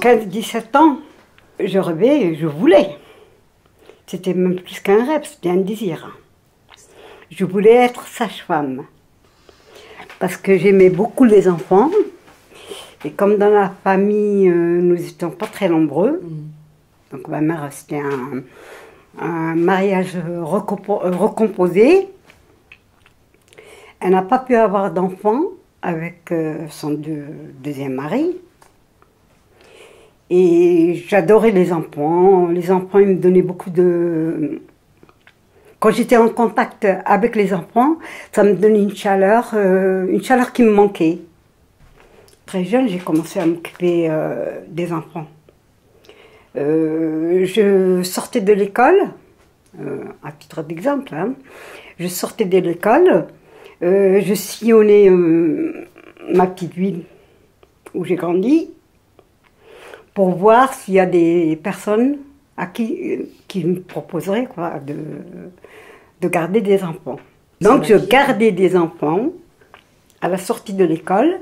15-17 ans, je rêvais et je voulais. C'était même plus qu'un rêve, c'était un désir. Je voulais être sage-femme. Parce que j'aimais beaucoup les enfants. Et comme dans la famille, nous n'étions pas très nombreux. Donc ma mère, c'était un mariage recomposé. Elle n'a pas pu avoir d'enfants avec son deuxième mari. Et j'adorais les enfants. Les enfants, ils me donnaient beaucoup de... Quand j'étais en contact avec les enfants, ça me donnait une chaleur qui me manquait. Très jeune, j'ai commencé à m'occuper des enfants. Je sortais de l'école, à titre d'exemple, hein, je sortais de l'école, je sillonnais ma petite ville où j'ai grandi pour voir s'il y a des personnes à qui me proposeraient quoi, de garder des enfants. Donc je gardais des enfants à la sortie de l'école,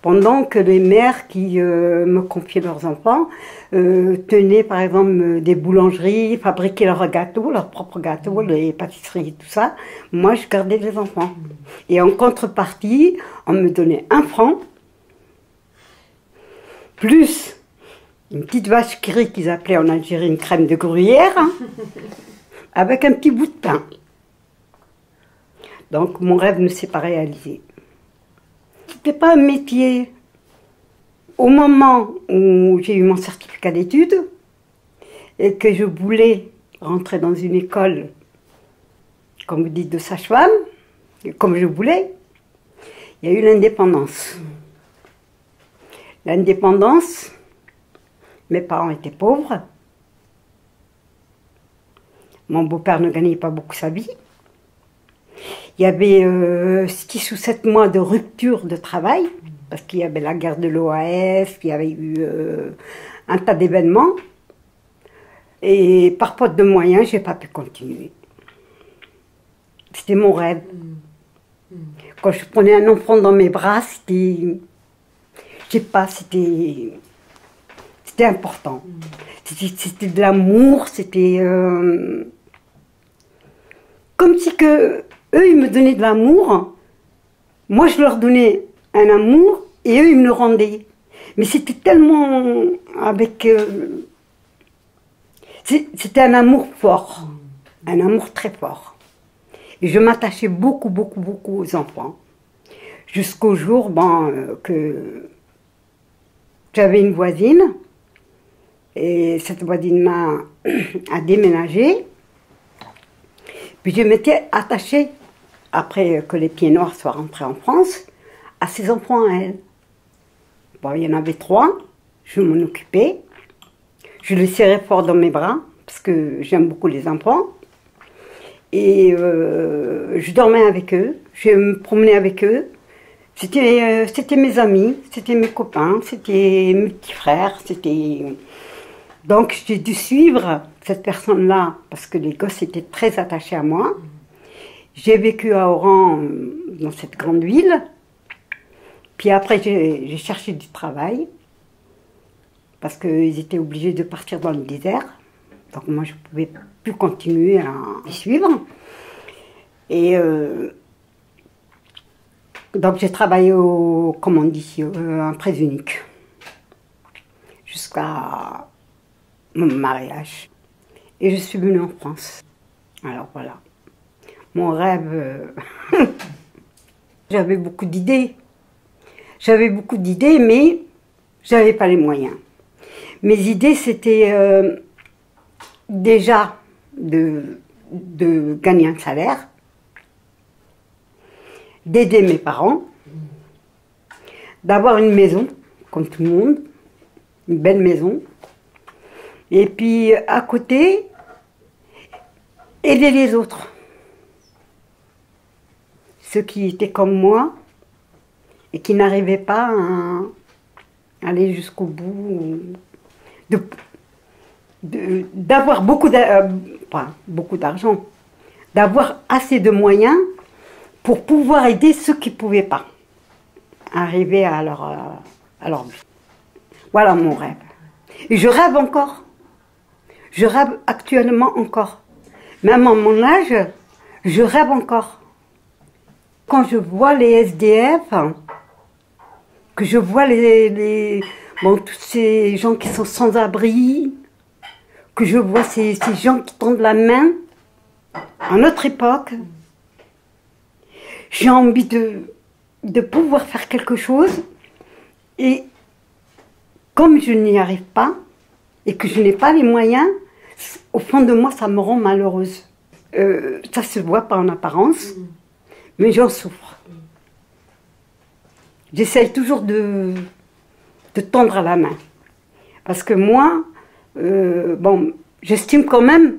pendant que les mères qui me confiaient leurs enfants tenaient par exemple des boulangeries, fabriquaient leurs gâteaux, leurs propres gâteaux, les pâtisseries, tout ça. Moi je gardais les enfants. Et en contrepartie, on me donnait 1 franc, plus une petite vache qui rit qu'ils appelaient en Algérie une crème de gruyère, hein, avec un petit bout de pain. Donc mon rêve ne s'est pas réalisé. C'était pas un métier. Au moment où j'ai eu mon certificat d'études et que je voulais rentrer dans une école, comme vous dites, de sage-femme, comme je voulais, il y a eu l'indépendance. L'indépendance, mes parents étaient pauvres. Mon beau-père ne gagnait pas beaucoup sa vie. Il y avait 6 ou 7 mois de rupture de travail, parce qu'il y avait la guerre de l'OAS, il y avait eu un tas d'événements. Et par faute de moyens, je n'ai pas pu continuer. C'était mon rêve. Quand je prenais un enfant dans mes bras, c'était... Je sais pas, c'était important. C'était de l'amour, c'était... comme si que... Eux, ils me donnaient de l'amour, moi je leur donnais un amour, et eux, ils me le rendaient. Mais c'était tellement avec... c'était un amour fort, un amour très fort. Et je m'attachais beaucoup, beaucoup, beaucoup aux enfants. Jusqu'au jour que j'avais une voisine, et cette voisine a déménagé, puis je m'étais attachée, après que les Pieds Noirs soient rentrés en France, à ses enfants à elle. Bon, il y en avait 3, je m'en occupais. Je les serrais fort dans mes bras, parce que j'aime beaucoup les enfants. Et je dormais avec eux, je me promenais avec eux. C'était mes amis, c'était mes copains, c'était mes petits frères, c'était... Donc j'ai dû suivre cette personne-là, parce que les gosses étaient très attachés à moi. J'ai vécu à Oran, dans cette grande ville. Puis après, j'ai cherché du travail, parce qu'ils étaient obligés de partir dans le désert. Donc moi, je ne pouvais plus continuer à les suivre. Et donc j'ai travaillé comme on dit, en presse unique, jusqu'à mon mariage. Et je suis venue en France. Alors voilà. Mon rêve, j'avais beaucoup d'idées. J'avais beaucoup d'idées, mais je n'avais pas les moyens. Mes idées, c'était déjà de gagner un salaire, d'aider mes parents, d'avoir une maison, comme tout le monde, une belle maison. Et puis, à côté, aider les autres. Ceux qui étaient comme moi et qui n'arrivaient pas à aller jusqu'au bout, d'avoir beaucoup d'argent, d'avoir assez de moyens pour pouvoir aider ceux qui ne pouvaient pas arriver à leur but. Voilà mon rêve. Et je rêve encore. Je rêve actuellement encore. Même à mon âge, je rêve encore. Quand je vois les SDF, que je vois tous ces gens qui sont sans abri, que je vois ces gens qui tendent la main, à notre époque, j'ai envie de pouvoir faire quelque chose. Et comme je n'y arrive pas, et que je n'ai pas les moyens, au fond de moi, ça me rend malheureuse. Ça se voit pas en apparence, mais j'en souffre. J'essaye toujours de tendre la main. Parce que moi, bon, j'estime quand même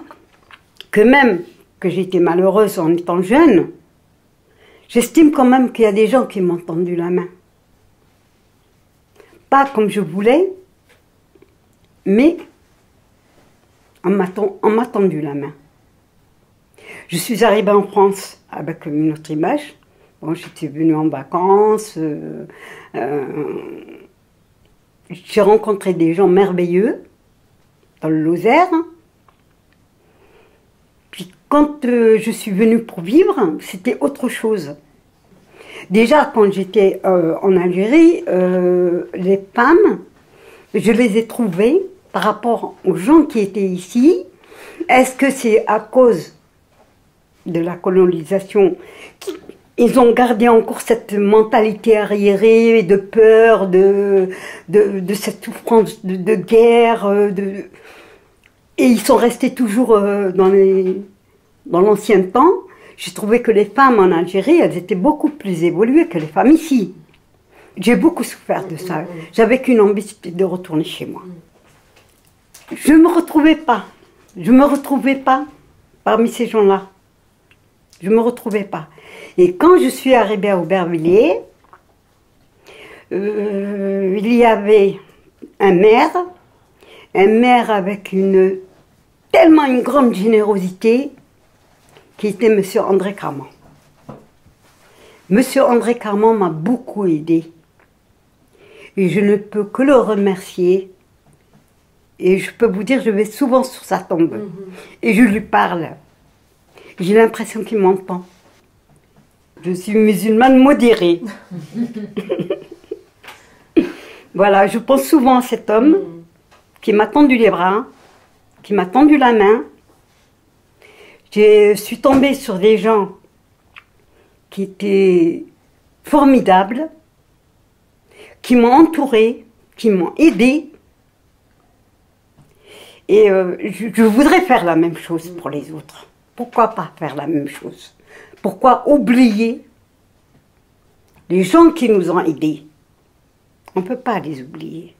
que j'ai été malheureuse en étant jeune, j'estime quand même qu'il y a des gens qui m'ont tendu la main. Pas comme je voulais, mais on m'a tendu la main. Je suis arrivée en France avec une autre image. Bon, j'étais venue en vacances. J'ai rencontré des gens merveilleux dans le Lozère. Puis quand je suis venue pour vivre, c'était autre chose. Déjà, quand j'étais en Algérie, les femmes, je les ai trouvées par rapport aux gens qui étaient ici. Est-ce que c'est à cause de la colonisation qu'ils ont gardé encore cette mentalité arriérée de peur, de cette souffrance de guerre, et ils sont restés toujours dans l'ancien temps. J'ai trouvé que les femmes en Algérie, elles étaient beaucoup plus évoluées que les femmes ici. J'ai beaucoup souffert de ça. J'avais qu'une envie, c'était de retourner chez moi. Je ne me retrouvais pas. Je ne me retrouvais pas parmi ces gens-là. Je ne me retrouvais pas. Et quand je suis arrivée à Aubervilliers, il y avait un maire avec tellement une grande générosité, qui était M. André Carman. M. André Carman m'a beaucoup aidé. Et je ne peux que le remercier. Et je peux vous dire, je vais souvent sur sa tombe. Et je lui parle. J'ai l'impression qu'il m'entend. Je suis musulmane modérée. Voilà, je pense souvent à cet homme qui m'a tendu les bras, qui m'a tendu la main. Je suis tombée sur des gens qui étaient formidables, qui m'ont entourée, qui m'ont aidée. Et je voudrais faire la même chose pour les autres. Pourquoi pas faire la même chose? Pourquoi oublier les gens qui nous ont aidés? On ne peut pas les oublier.